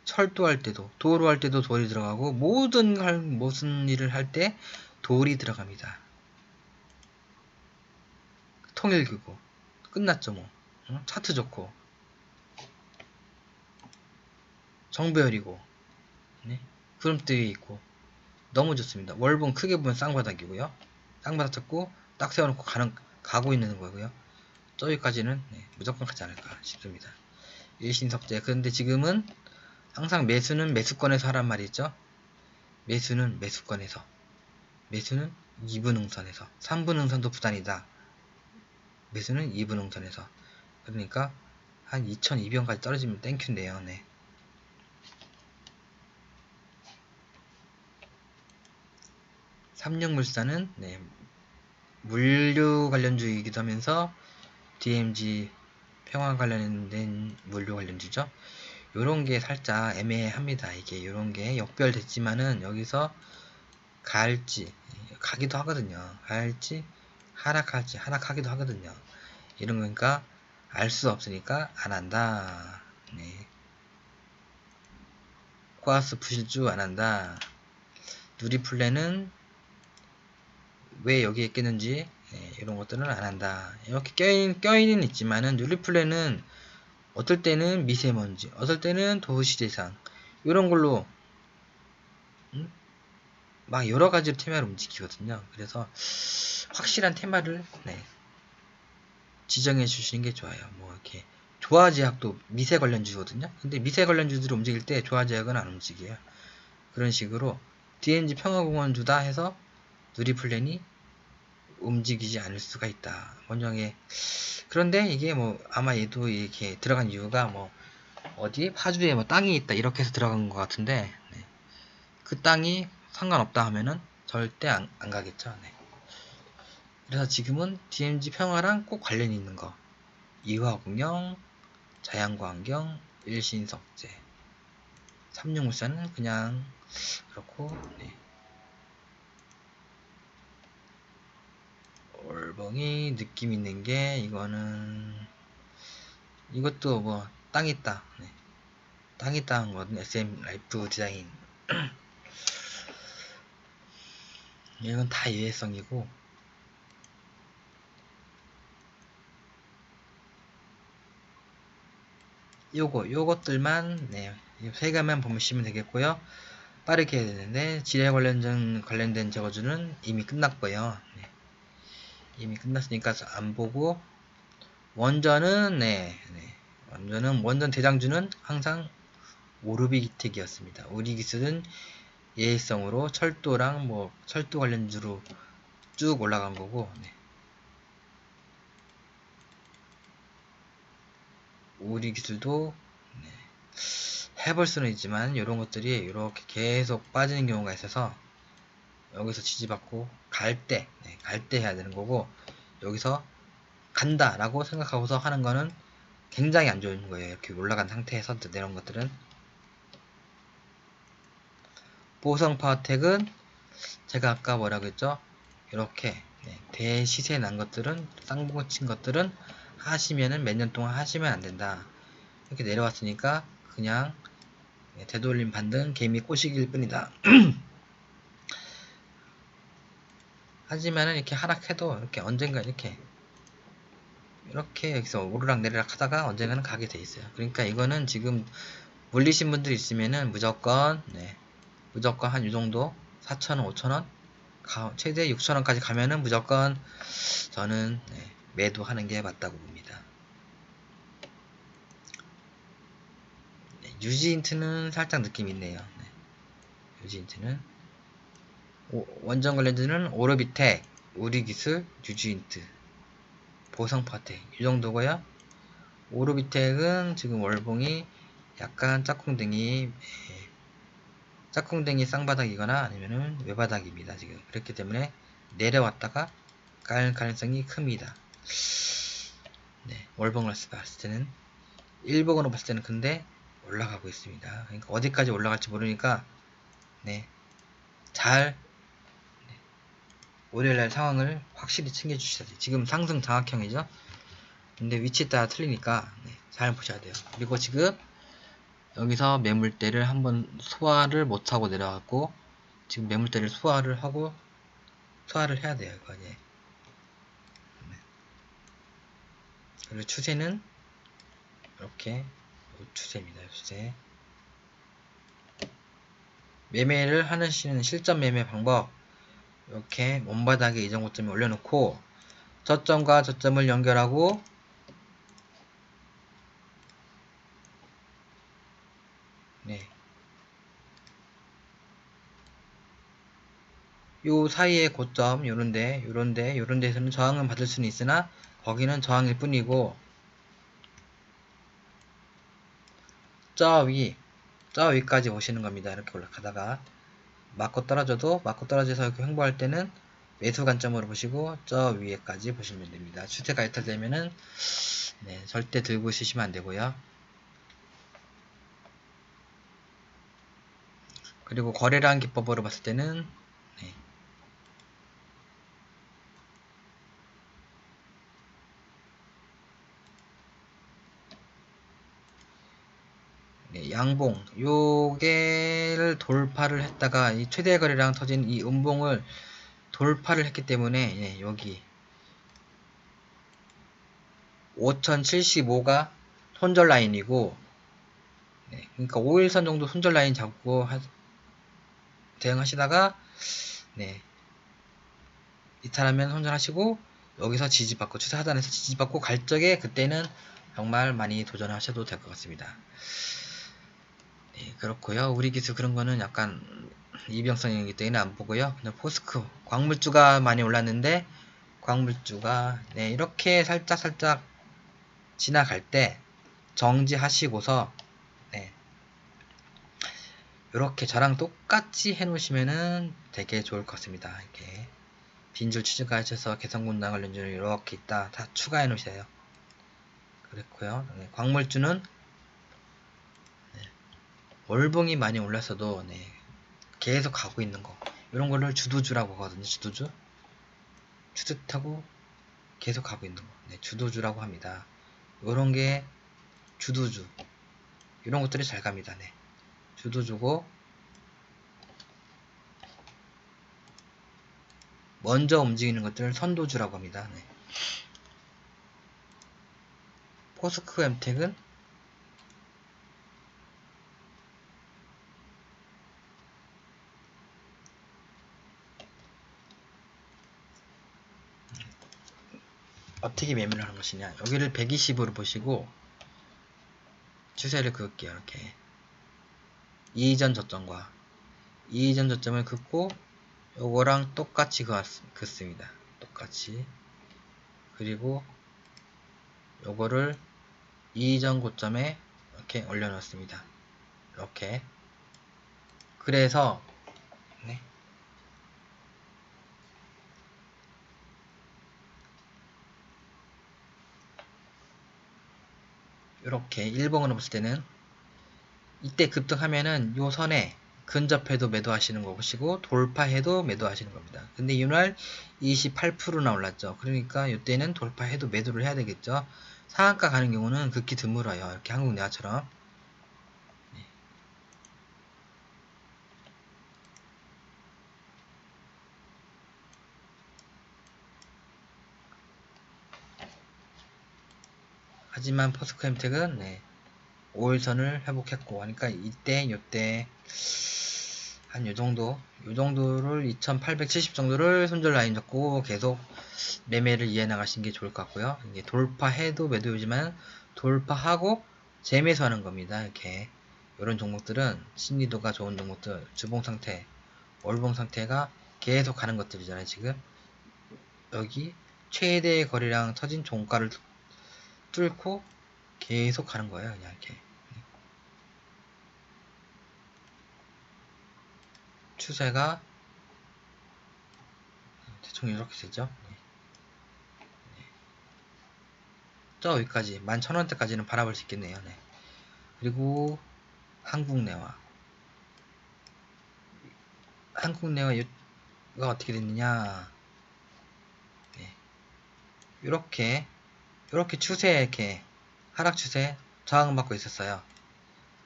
철도할 때도, 도로할 때도 돌이 들어가고 무슨 일을 할 때 돌이 들어갑니다. 통일교고 끝났죠 뭐. 차트 좋고 정배열이고 네? 구름대위 있고 너무 좋습니다. 월봉 크게 보면 쌍바닥이고요. 쌍바닥 잡고 딱 세워놓고 가고 있는 거고요. 저기까지는 네, 무조건 가지 않을까 싶습니다. 일신석재. 그런데 지금은 항상 매수는 매수권에서 하란 말이 있죠. 매수는 매수권에서, 매수는 2분응선에서, 3분응선도 부단이다. 매수는 2분응선에서. 그러니까 한 2200원까지 떨어지면 땡큐인데요. 네. 삼육물산은 네, 물류 관련주이기도 하면서 DMG 평화 관련된 물류 관련주죠. 요런 게 살짝 애매합니다. 이게 요런 게 역별됐지만은 여기서 갈지 가기도 하거든요. 갈지 하락할지 하락하기도 하거든요. 이런 거니까 알 수 없으니까 안 한다. 네. 코아스 부실주 안 한다. 누리플레는 왜 여기에 있겠는지 이런 것들은 안 한다. 이렇게 껴있는 있지만은 누리플레는 어떨 때는 미세먼지, 어떨 때는 도시대상 이런 걸로 막 여러 가지로 테마를 움직이거든요. 그래서 확실한 테마를 지정해 주시는 게 좋아요. 뭐 이렇게 조화제약도 미세 관련주거든요. 근데 미세 관련주들이 움직일 때 조화제약은 안 움직여요. 그런 식으로 DNG 평화공원주다 해서 누리플랜이 움직이지 않을 수가 있다. 원정에 그런데 이게 뭐 아마 얘도 이렇게 들어간 이유가 뭐 어디 파주에 뭐 땅이 있다 이렇게 해서 들어간 것 같은데 그 땅이 상관없다 하면은 절대 안 가겠죠. 그래서 지금은 DMZ 평화랑 꼭 관련이 있는 거 이화공영, 자양광경, 일신석재, 삼룡물산은 그냥 그렇고 올봉이 느낌 있는 게 이것도 뭐 땅 있다 땅 있다 한 거는 SM 라이프 디자인 이건 다 예외성이고 요것들만 세 개만 보시면 되겠고요. 빠르게 해야 되는데 지뢰 관련된 저거주는 이미 끝났고요. 이미 끝났으니까 안 보고 원전은 원전 대장주는 항상 오르비기텍이었습니다. 우리 기술은 예외성으로 철도랑 뭐 철도 관련주로 쭉 올라간 거고 우리 기술도 해볼 수는 있지만 이런 것들이 이렇게 계속 빠지는 경우가 있어서 여기서 지지받고 갈 때 해야 되는 거고 여기서 간다 라고 생각하고서 하는 거는 굉장히 안 좋은 거예요. 이렇게 올라간 상태에서 내려온 것들은 보성파워텍은 제가 아까 뭐라고 했죠? 이렇게 대시세 난 것들은 쌍봉 친 것들은 하시면은 몇 년 동안 하시면 안 된다. 이렇게 내려왔으니까 그냥 되돌림 반등 개미 꼬시기일 뿐이다. 하지만은 이렇게 하락해도 이렇게 언젠가 이렇게 여기서 오르락 내리락 하다가 언젠가는 가게 돼 있어요. 그러니까 이거는 지금 물리신 분들 있으면은 무조건 무조건 한 이 정도 4,000원, 5,000원 최대 6,000원까지 가면은 무조건 저는 매도하는 게 맞다고 봅니다. 유지인트는 살짝 느낌이 있네요. 유지인트는 원전 관련주는 오르비텍, 우리기술, 유지인트, 보성파텍 이 정도고요. 오르비텍은 지금 월봉이 약간 짝꿍댕이 쌍바닥이거나 아니면은 외바닥입니다. 지금 그렇기 때문에 내려왔다가 깔 가능성이 큽니다. 월봉을 봤을 때는 일봉으로 봤을 때는 근데 올라가고 있습니다. 그러니까 어디까지 올라갈지 모르니까 잘 월요일날 상황을 확실히 챙겨주셔야 돼요. 지금 상승 장악형이죠. 근데 위치에 따라 틀리니까 잘 보셔야 돼요. 그리고 지금 여기서 매물대를 한번 소화를 못하고 내려갔고 지금 매물대를 소화를 해야 돼요. 이거 그리고 추세는 이렇게 추세입니다. 추세 매매를 하시는 실전 매매 방법 이렇게 원바닥에 이전 고점에 올려놓고 저점과 저점을 연결하고 요 사이의 고점 요런 데에서는 저항은 받을 수는 있으나 거기는 저항일 뿐이고 저 위까지 오시는 겁니다. 이렇게 올라가다가 맞고 떨어져서 이렇게 횡보할 때는 매수 관점으로 보시고 저 위에까지 보시면 됩니다. 추세가 이탈되면은 절대 들고 있으시면 안 되고요. 그리고 거래량 기법으로 봤을 때는 네. 네, 양봉 요게를 돌파를 했다가 이 최대 거래량 터진 이 음봉을 돌파를 했기 때문에 예, 여기 5075가 손절 라인이고 네, 그러니까 5일선 정도 손절 라인 잡고 대응하시다가 네, 이탈하면 손절하시고 여기서 지지받고 추세 하단에서 지지받고 갈 적에 그때는 정말 많이 도전하셔도 될 것 같습니다. 네, 그렇고요. 우리 기술 그런 거는 약간 이병성이기 때문에 안 보고요. 그냥 포스코 광물주가 많이 올랐는데 광물주가 네, 이렇게 살짝 지나갈 때 정지하시고서 네, 이렇게 저랑 똑같이 해놓으시면은 되게 좋을 것 같습니다. 이렇게 빈줄 추가하셔서 개성군당 관련주를 이렇게 있다 다 추가해 놓으세요. 그랬고요. 네, 광물주는 네, 월봉이 많이 올랐어도 네, 계속 가고 있는 거 이런 거를 주도주라고 하거든요. 주도주 추듯하고 계속 가고 있는 거 네, 주도주라고 합니다. 이런 게 주도주 이런 것들이 잘 갑니다. 네. 주도주고 먼저 움직이는 것들을 선도주라고 합니다. 네. 포스코 엠텍은 어떻게 매매를 하는 것이냐 여기를 120으로 보시고 추세를 그을게요. 이렇게 이전 저점과 이전 저점을 긋고 요거랑 똑같이 긋습니다. 똑같이 그리고 요거를 이전 고점에 이렇게 올려놓습니다. 이렇게 그래서 네. 이렇게 일봉으로 봤을 때는 이때 급등하면은 요 선에 근접해도 매도하시는 거 보시고 돌파해도 매도하시는 겁니다. 근데 이날 28%나 올랐죠. 그러니까 이때는 돌파해도 매도를 해야 되겠죠. 상한가 가는 경우는 극히 드물어요. 이렇게 한국내화처럼. 네. 하지만 포스코엠텍은 네, 5일선을 회복했고 그러니까 이때 요때 한 요정도를 2870 정도를 손절 라인 잡고 계속 매매를 이어나가시는 게 좋을 것 같고요. 이게 돌파해도 매도이지만 돌파하고 재매수하는 겁니다. 이렇게 이런 종목들은 심리도가 좋은 종목들, 주봉 상태, 월봉 상태가 계속 가는 것들이잖아요. 지금 여기 최대 거래량 터진 종가를 뚫고 계속 가는 거예요. 그냥 이렇게 추세가 대충 이렇게 되죠. 저 여기까지 11,000원대까지는 바라볼 수 있겠네요. 네. 그리고 한국내화 한국내화가 어떻게 됐느냐 네. 이렇게 추세 이렇게 하락 추세 저항받고 있었어요.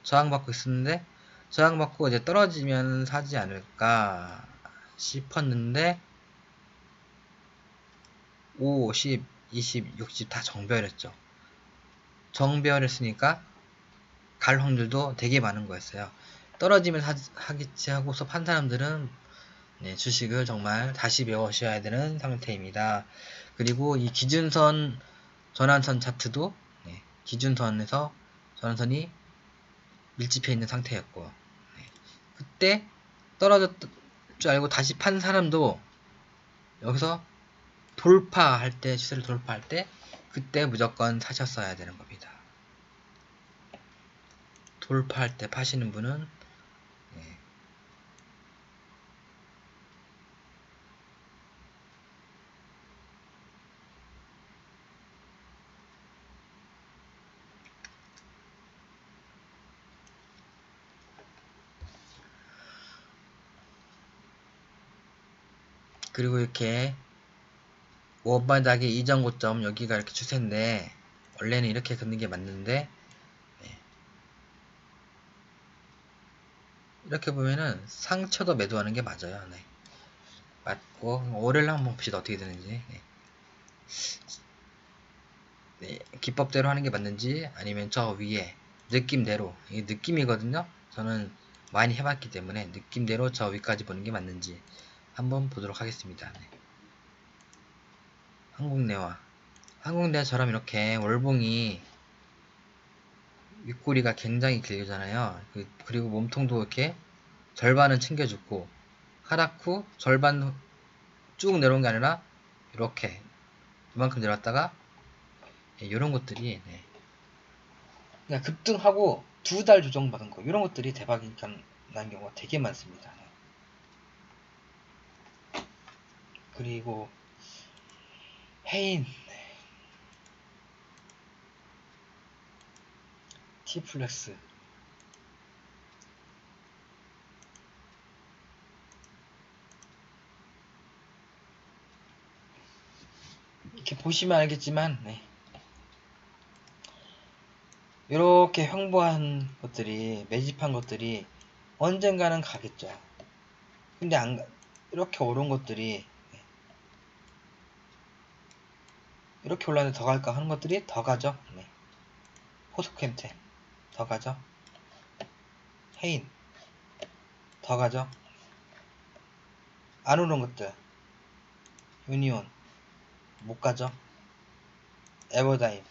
저항받고 있었는데 저항받고 이제 떨어지면 사지 않을까 싶었는데 5, 10, 20, 60 다 정배열했죠. 정배열했으니까 갈 확률도 되게 많은 거였어요. 떨어지면 하겠지 하고서 판 사람들은 네, 주식을 정말 다시 배우셔야 되는 상태입니다. 그리고 이 기준선 전환선 차트도 네, 기준선에서 전환선이 밀집해 있는 상태였고 네, 그때 떨어졌 줄 알고 다시 판 사람도 여기서 돌파할 때 추세를 돌파할 때 그때 무조건 사셨어야 되는 겁니다. 돌파할 때 파시는 분은 네, 그리고 이렇게 원바닥의 이전 고점 여기가 이렇게 추세인데 원래는 이렇게 긋는 게 맞는데 네. 이렇게 보면은 상처도 매도하는 게 맞아요. 네. 맞고 월요일 한번 봅시다. 어떻게 되는지. 네. 네. 기법대로 하는 게 맞는지 아니면 저 위에 느낌대로 이게 느낌이거든요. 저는 많이 해봤기 때문에 느낌대로 저 위까지 보는 게 맞는지 한번 보도록 하겠습니다. 네. 한국내화 한국내화처럼 이렇게 월봉이 윗꼬리가 굉장히 길잖아요. 그리고 몸통도 이렇게 절반은 챙겨주고 하락 후 절반 쭉 내려온 게 아니라 이렇게 이만큼 내려왔다가 이런 것들이 네. 그냥 급등하고 두 달 조정받은 거 이런 것들이 대박이 난 경우가 되게 많습니다. 그리고 해인 T플렉스 이렇게 보시면 알겠지만 네. 이렇게 횡보한 것들이 매집한 것들이 언젠가는 가겠죠. 근데 이렇게 오른 것들이 이렇게 올랐는데 더 갈까 하는 것들이 더 가죠. 네. 포스코캠텍 더 가죠. 해인 더 가죠. 안 오른 것들 유니온 못 가죠. 에버다임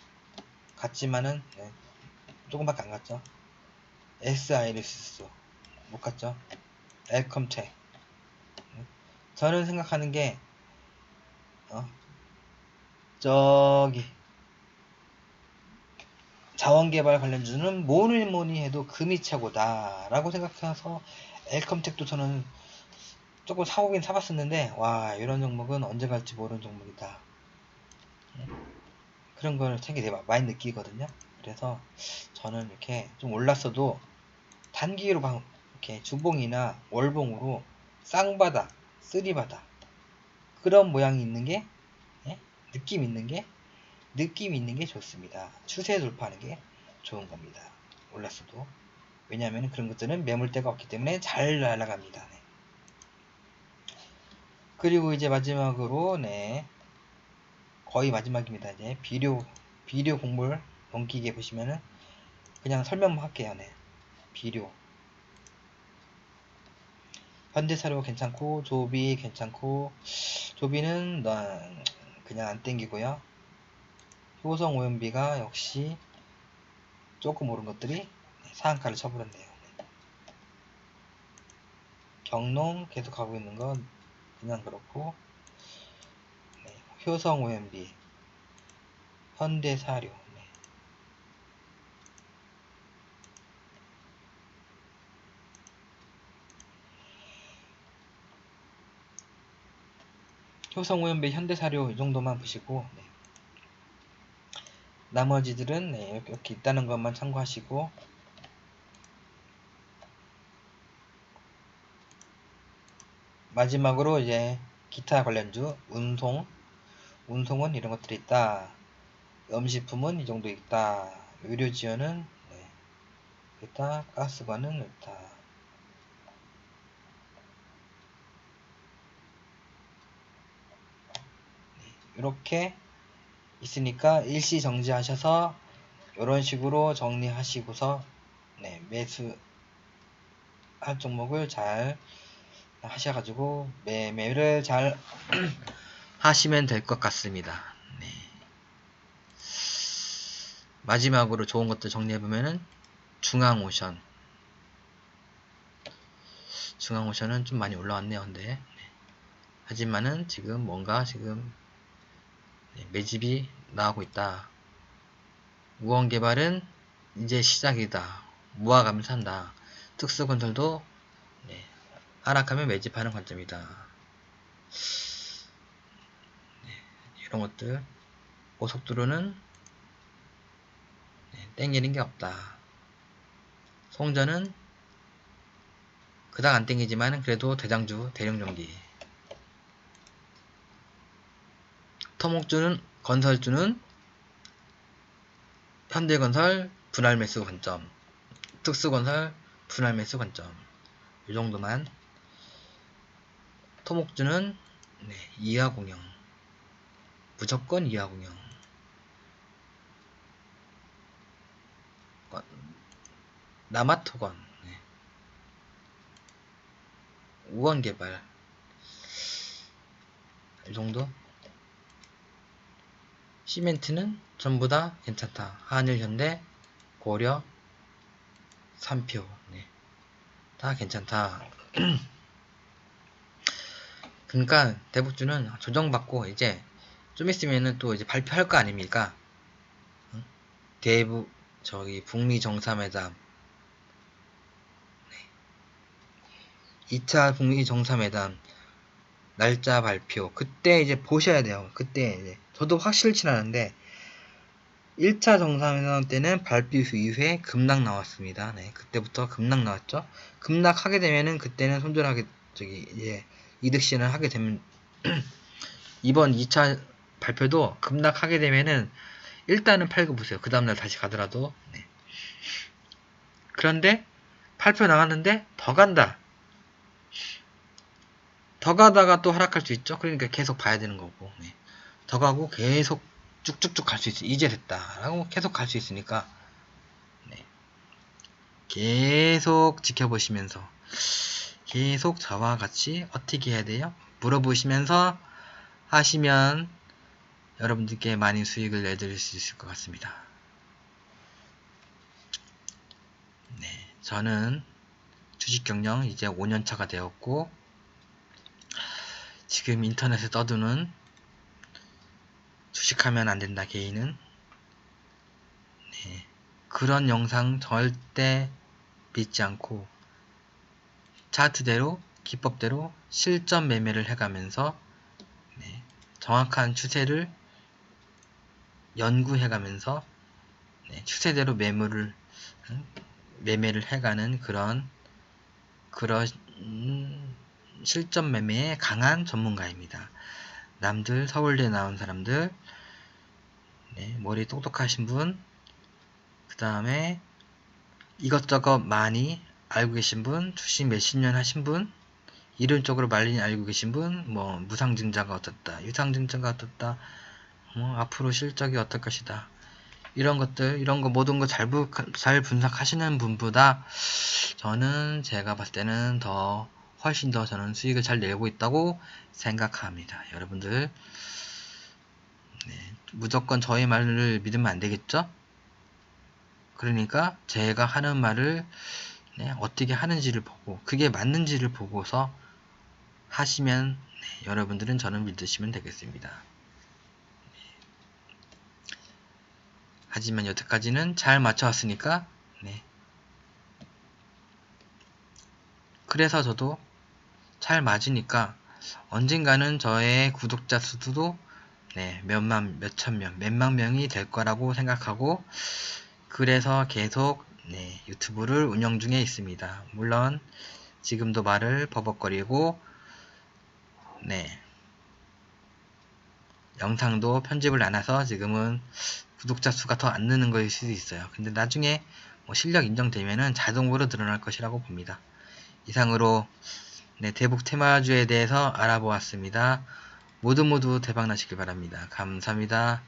갔지만은 네. 조금밖에 안 갔죠. S아이리스 못 갔죠. 엘컴텍 저는 생각하는 게 저기 자원개발 관련주는 뭐니 해도 금이 최고다 라고 생각해서 엘컴텍도 저는 조금 사보긴 사봤었는데 와 이런 종목은 언제 갈지 모르는 종목이다 그런 걸 되게 많이 느끼거든요. 그래서 저는 이렇게 좀 올랐어도 단기로 이렇게 주봉이나 월봉으로 쌍바닥, 쓰리바닥 그런 모양이 있는 게 예? 느낌 있는 게 좋습니다. 추세 돌파하는 게 좋은 겁니다. 올랐어도 왜냐하면 그런 것들은 매물대가 없기 때문에 잘 날아갑니다. 네. 그리고 이제 마지막으로 네 거의 마지막입니다. 이제 비료 곡물 넘기게 보시면은 그냥 설명만 할게요. 네. 비료 현대사료 괜찮고 조비 괜찮고 조비는 그냥 안 땡기고요. 효성 오염비가 역시 조금 오른 것들이 상한가를 쳐버렸네요. 경농 계속 가고 있는 건 그냥 그렇고 네. 효성 오염비 현대사료 네. 효성 오염비 현대사료 이 정도만 보시고 네. 나머지들은 네, 이렇게 있다는 것만 참고하시고 마지막으로 이제 기타 관련주 운송은 이런 것들이 있다. 음식품은 이 정도 있다. 의료지원은 네, 있다. 가스관은 있다. 네, 이렇게 있으니까 일시 정지하셔서 이런 식으로 정리하시고서 네, 매수할 종목을 잘 하셔가지고 매매를 잘 하시면 될 것 같습니다. 네. 마지막으로 좋은 것들 정리해보면은 중앙오션은 좀 많이 올라왔네요. 근데 하지만은 지금 뭔가 지금 매집이 나오고 있다. 우원개발은 이제 시작이다. 모아가면서 한다. 특수건설도 네, 하락하면 매집하는 관점이다. 네, 이런 것들 고속도로는 땡기는 게 없다. 송전은 그닥 안 땡기지만 그래도 대장주 대령전기 토목주는 건설주는 현대건설 분할 매수 관점, 특수건설 분할 매수 관점. 이 정도만. 토목주는 이하공영, 무조건 이하공영. 남아토건, 우원개발. 이 정도. 시멘트는 전부 다 괜찮다. 한일, 현대, 고려, 삼표. 다 괜찮다. 그러니까 대북주는 조정받고 이제 좀 있으면은 또 이제 발표할 거 아닙니까? 대북 북미 정상회담, 2차 북미 정상회담 날짜 발표. 그때 이제 보셔야 돼요. 그때 이제 저도 확실치 않은데 1차 정상회담 때는 발표 이후에 급락 나왔습니다. 그때부터 급락 나왔죠. 급락하게 되면은 그때는 손절하게 이제 이득 실현을 하게 되면 이번 2차 발표도 급락하게 되면은 일단은 팔고 보세요. 그 다음날 다시 가더라도. 그런데 발표 나왔는데 더 간다. 더 가다가 또 하락할 수 있죠. 그러니까 계속 봐야 되는 거고. 더 가고 계속 쭉쭉쭉 갈 수 있어. 이제 됐다 라고 계속 갈 수 있으니까 계속 지켜보시면서 계속 저와 같이 어떻게 해야 돼요? 물어보시면서 하시면 여러분들께 많은 수익을 내드릴 수 있을 것 같습니다. 저는 주식 경영 이제 5년차가 되었고 지금 인터넷에 떠드는 주식하면 안된다 개인은 그런 영상 절대 믿지 않고 차트대로 기법대로 실전 매매를 해가면서 정확한 추세를 연구해가면서 추세대로 매매를 해가는 그런 실전 매매에 강한 전문가입니다. 남들 서울대 나온 사람들, 머리 똑똑하신 분, 그 다음에 이것저것 많이 알고 계신 분, 주식 몇십 년 하신 분, 이론적으로 많이 알고 계신 분, 뭐 무상증자가 어떻다, 유상증자가 어떻다, 앞으로 실적이 어떨 것이다. 이런 것들, 이런 거 모든 거 잘 분석하시는 분보다 저는 제가 봤을 때는 훨씬 더 저는 수익을 잘 내고 있다고 생각합니다. 여러분들 무조건 저의 말을 믿으면 안 되겠죠? 그러니까 제가 하는 말을 어떻게 하는지를 보고 그게 맞는지를 보고서 하시면 여러분들은 저는 믿으시면 되겠습니다. 하지만 여태까지는 잘 맞춰왔으니까 그래서 저도 잘 맞으니까 언젠가는 저의 구독자 수도 몇천 명, 몇만 명이 될 거라고 생각하고 그래서 계속 유튜브를 운영 중에 있습니다. 물론 지금도 말을 버벅거리고 영상도 편집을 안 해서 지금은 구독자 수가 더 안 느는 것일 수도 있어요. 근데 나중에 실력 인정되면은 자동으로 늘어날 것이라고 봅니다. 이상으로 대북 테마주에 대해서 알아보았습니다. 모두 대박 나시길 바랍니다. 감사합니다.